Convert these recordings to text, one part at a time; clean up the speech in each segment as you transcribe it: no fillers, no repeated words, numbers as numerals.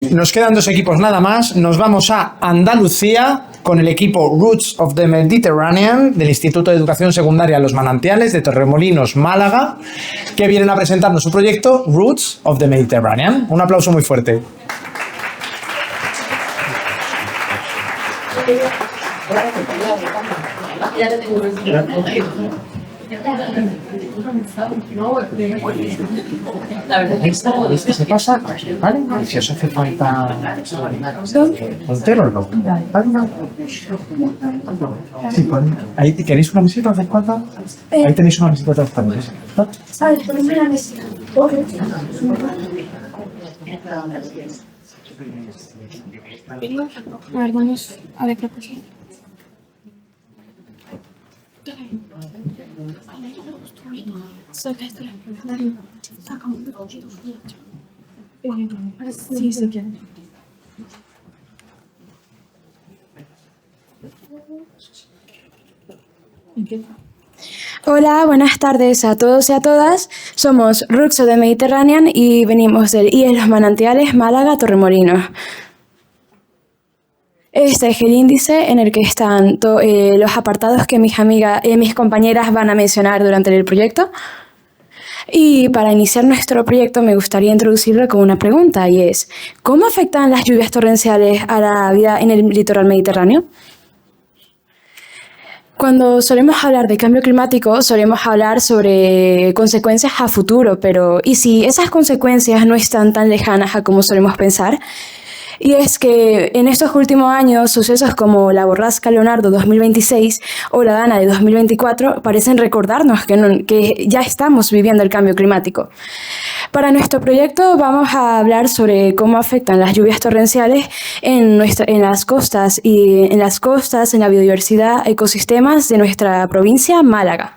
Nos quedan dos equipos nada más. Nos vamos a Andalucía con el equipo Roots of the Mediterranean del Instituto de Educación Secundaria Los Manantiales de Torremolinos, Málaga, que vienen a presentarnos su proyecto Roots of the Mediterranean. Un aplauso muy fuerte. Se pasa, ¿vale? Si os hace falta entero, no. Sí, ahí queréis una visita de espalda. Ahí tenéis una visita de espalda. A ver, vamos a ver qué pasa. Sí, sí, que. Hola, buenas tardes a todos y a todas. Somos Roots of the Mediterranean y venimos del IES Los Manantiales, Málaga, Torremolinos. Este es el índice en el que están los apartados que mis compañeras van a mencionar durante el proyecto. Y para iniciar nuestro proyecto me gustaría introducirlo con una pregunta y es: ¿cómo afectan las lluvias torrenciales a la vida en el litoral mediterráneo? Cuando solemos hablar de cambio climático, solemos hablar sobre consecuencias a futuro, pero ¿y si esas consecuencias no están tan lejanas a como solemos pensar? Y es que en estos últimos años, sucesos como la borrasca Leonardo 2026 o la Dana de 2024 parecen recordarnos que ya estamos viviendo el cambio climático. Para nuestro proyecto vamos a hablar sobre cómo afectan las lluvias torrenciales en las costas, en la biodiversidad, ecosistemas de nuestra provincia, Málaga.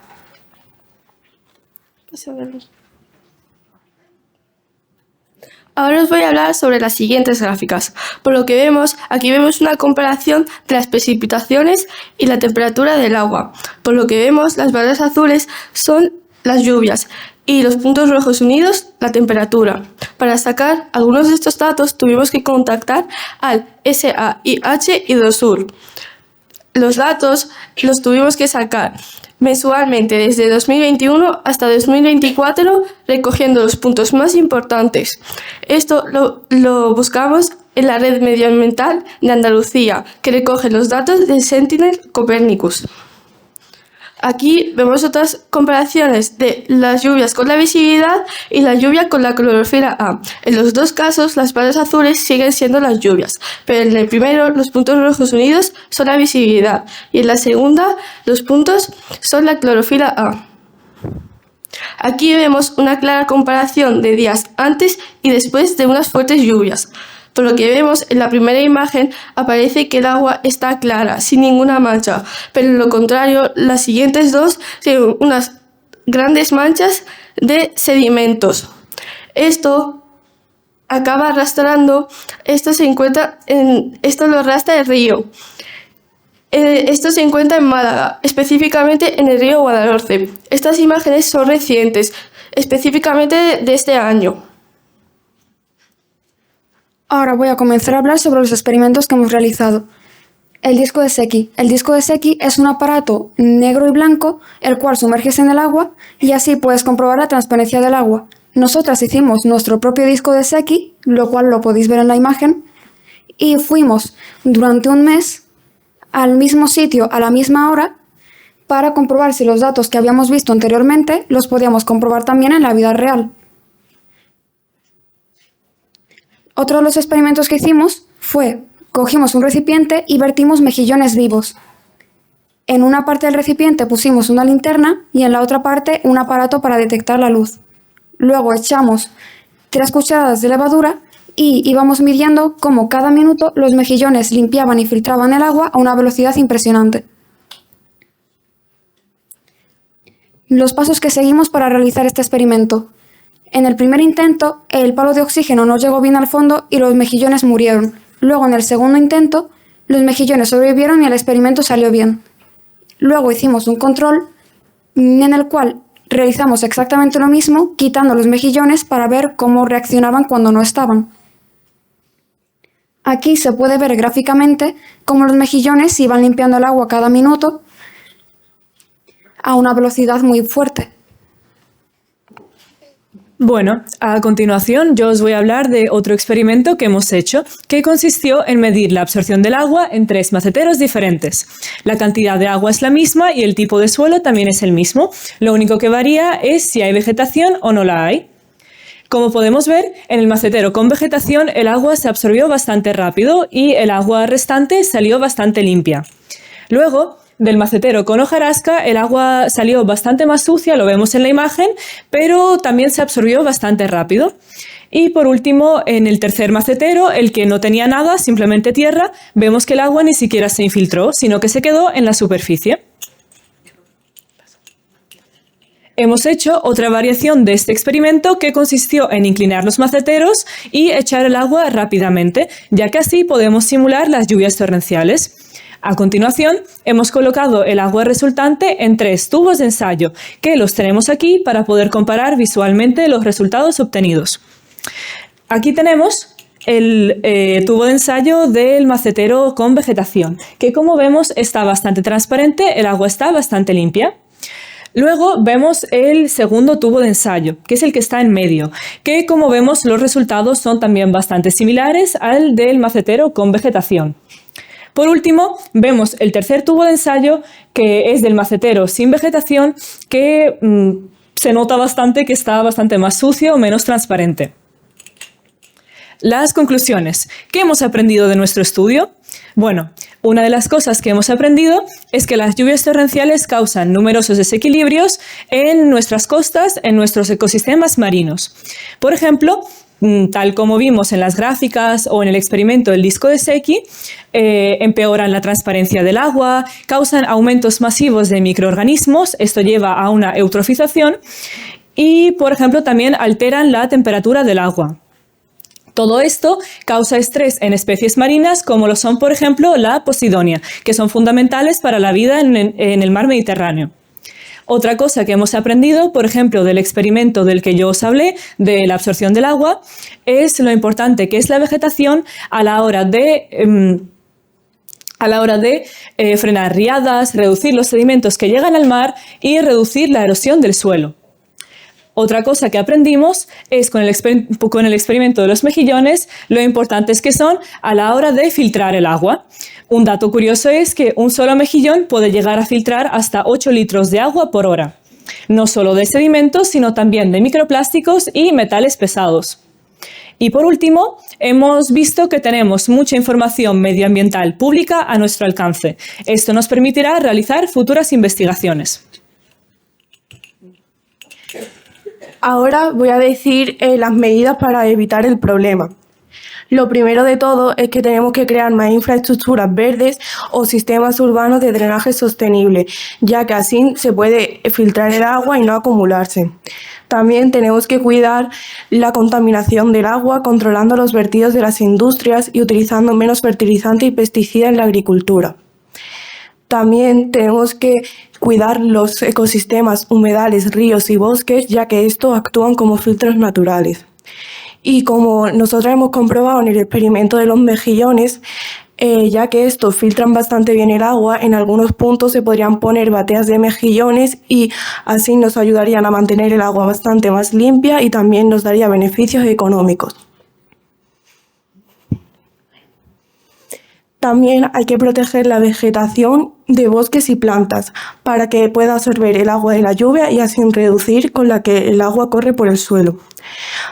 Ahora os voy a hablar sobre las siguientes gráficas. Por lo que vemos, aquí vemos una comparación de las precipitaciones y la temperatura del agua. Por lo que vemos, las barras azules son las lluvias y los puntos rojos unidos, la temperatura. Para sacar algunos de estos datos tuvimos que contactar al SAIH Hidrosur. Los datos los tuvimos que sacar mensualmente desde 2021 hasta 2024, recogiendo los puntos más importantes. Esto lo buscamos en la red medioambiental de Andalucía, que recoge los datos de Sentinel Copernicus. Aquí vemos otras comparaciones de las lluvias con la visibilidad y la lluvia con la clorofila A. En los dos casos, las barras azules siguen siendo las lluvias, pero en el primero, los puntos rojos unidos son la visibilidad y en la segunda, los puntos son la clorofila A. Aquí vemos una clara comparación de días antes y después de unas fuertes lluvias. Por lo que vemos en la primera imagen aparece que el agua está clara, sin ninguna mancha, pero en lo contrario, las siguientes dos tienen unas grandes manchas de sedimentos. Esto acaba arrastrando, esto lo arrastra el río. Esto se encuentra en Málaga, específicamente en el río Guadalhorce. Estas imágenes son recientes, específicamente de este año. Ahora voy a comenzar a hablar sobre los experimentos que hemos realizado. El disco de Secchi. El disco de Secchi es un aparato negro y blanco, el cual sumerges en el agua y así puedes comprobar la transparencia del agua. Nosotras hicimos nuestro propio disco de Secchi, lo cual lo podéis ver en la imagen, y fuimos durante un mes al mismo sitio a la misma hora para comprobar si los datos que habíamos visto anteriormente los podíamos comprobar también en la vida real. Otro de los experimentos que hicimos fue, cogimos un recipiente y vertimos mejillones vivos. En una parte del recipiente pusimos una linterna y en la otra parte un aparato para detectar la luz. Luego echamos 3 cucharadas de levadura y íbamos midiendo cómo cada minuto los mejillones limpiaban y filtraban el agua a una velocidad impresionante. Los pasos que seguimos para realizar este experimento. En el primer intento, el palo de oxígeno no llegó bien al fondo y los mejillones murieron. Luego, en el segundo intento, los mejillones sobrevivieron y el experimento salió bien. Luego hicimos un control en el cual realizamos exactamente lo mismo, quitando los mejillones para ver cómo reaccionaban cuando no estaban. Aquí se puede ver gráficamente cómo los mejillones iban limpiando el agua cada minuto a una velocidad muy fuerte. Bueno, a continuación yo os voy a hablar de otro experimento que hemos hecho, que consistió en medir la absorción del agua en 3 maceteros diferentes. La cantidad de agua es la misma y el tipo de suelo también es el mismo. Lo único que varía es si hay vegetación o no la hay. Como podemos ver, en el macetero con vegetación el agua se absorbió bastante rápido y el agua restante salió bastante limpia. Luego, del macetero con hojarasca, el agua salió bastante más sucia, lo vemos en la imagen, pero también se absorbió bastante rápido. Y por último, en el tercer macetero, el que no tenía nada, simplemente tierra, vemos que el agua ni siquiera se infiltró, sino que se quedó en la superficie. Hemos hecho otra variación de este experimento que consistió en inclinar los maceteros y echar el agua rápidamente, ya que así podemos simular las lluvias torrenciales. A continuación, hemos colocado el agua resultante en 3 tubos de ensayo, que los tenemos aquí para poder comparar visualmente los resultados obtenidos. Aquí tenemos el tubo de ensayo del macetero con vegetación, que como vemos está bastante transparente, el agua está bastante limpia. Luego vemos el segundo tubo de ensayo, que es el que está en medio, que como vemos los resultados son también bastante similares al del macetero con vegetación. Por último, vemos el tercer tubo de ensayo, que es del macetero sin vegetación, que se nota bastante que está bastante más sucio o menos transparente. Las conclusiones. ¿Qué hemos aprendido de nuestro estudio? Bueno, una de las cosas que hemos aprendido es que las lluvias torrenciales causan numerosos desequilibrios en nuestras costas, en nuestros ecosistemas marinos. Por ejemplo, tal como vimos en las gráficas o en el experimento del disco de Secchi, empeoran la transparencia del agua, causan aumentos masivos de microorganismos, esto lleva a una eutrofización y, por ejemplo, también alteran la temperatura del agua. Todo esto causa estrés en especies marinas como lo son, por ejemplo, la posidonia, que son fundamentales para la vida en el mar Mediterráneo. Otra cosa que hemos aprendido, por ejemplo, del experimento del que yo os hablé, de la absorción del agua, es lo importante que es la vegetación a la hora de frenar riadas, reducir los sedimentos que llegan al mar y reducir la erosión del suelo. Otra cosa que aprendimos es con el experimento de los mejillones lo importantes que son a la hora de filtrar el agua. Un dato curioso es que un solo mejillón puede llegar a filtrar hasta 8 litros de agua por hora. No solo de sedimentos, sino también de microplásticos y metales pesados. Y por último, hemos visto que tenemos mucha información medioambiental pública a nuestro alcance. Esto nos permitirá realizar futuras investigaciones. Ahora voy a decir las medidas para evitar el problema. Lo primero de todo es que tenemos que crear más infraestructuras verdes o sistemas urbanos de drenaje sostenible, ya que así se puede filtrar el agua y no acumularse. También tenemos que cuidar la contaminación del agua, controlando los vertidos de las industrias y utilizando menos fertilizante y pesticida en la agricultura. También tenemos que cuidar los ecosistemas, humedales, ríos y bosques, ya que estos actúan como filtros naturales. Y como nosotros hemos comprobado en el experimento de los mejillones, ya que estos filtran bastante bien el agua, en algunos puntos se podrían poner bateas de mejillones y así nos ayudarían a mantener el agua bastante más limpia y también nos daría beneficios económicos. También hay que proteger la vegetación de bosques y plantas para que pueda absorber el agua de la lluvia y así reducir con la que el agua corre por el suelo.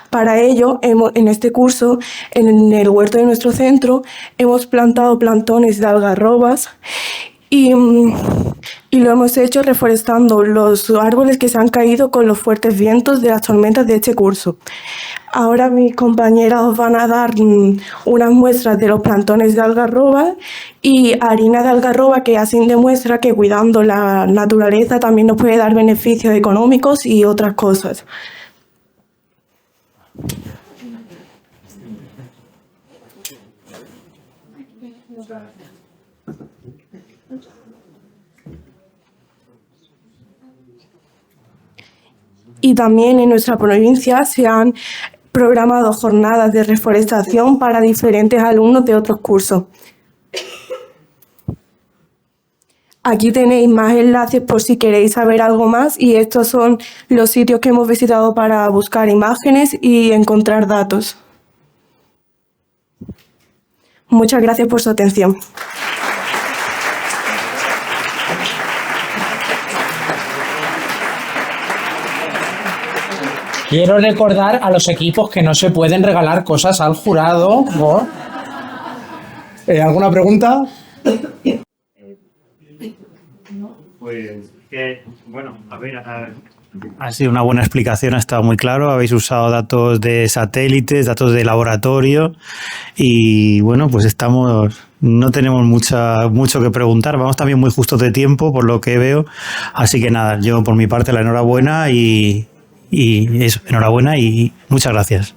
Para ello, en este curso, en el huerto de nuestro centro, hemos plantado plantones de algarrobas y lo hemos hecho reforestando los árboles que se han caído con los fuertes vientos de las tormentas de este curso. Ahora mis compañeras os van a dar unas muestras de los plantones de algarroba y harina de algarroba, que así demuestra que cuidando la naturaleza también nos puede dar beneficios económicos y otras cosas. Y también en nuestra provincia se han programado jornadas de reforestación para diferentes alumnos de otros cursos. Aquí tenéis más enlaces por si queréis saber algo más y estos son los sitios que hemos visitado para buscar imágenes y encontrar datos. Muchas gracias por su atención. Quiero recordar a los equipos que no se pueden regalar cosas al jurado. ¿No? ¿Alguna pregunta? Pues bueno, ha sido una buena explicación, ha estado muy claro. Habéis usado datos de satélites, datos de laboratorio y bueno, pues no tenemos mucho que preguntar. Vamos también muy justos de tiempo por lo que veo. Así que nada, yo por mi parte la enhorabuena y eso, enhorabuena y muchas gracias.